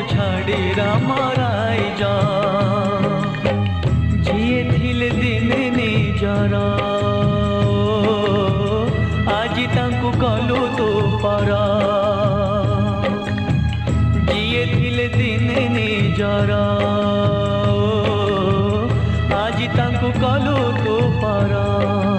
छाड़ी रामाराई जा जिए थिले दिन निजर आज तांकु कलु तो पर जिए थिले दिन निजर आज तांकु कलु तो पर।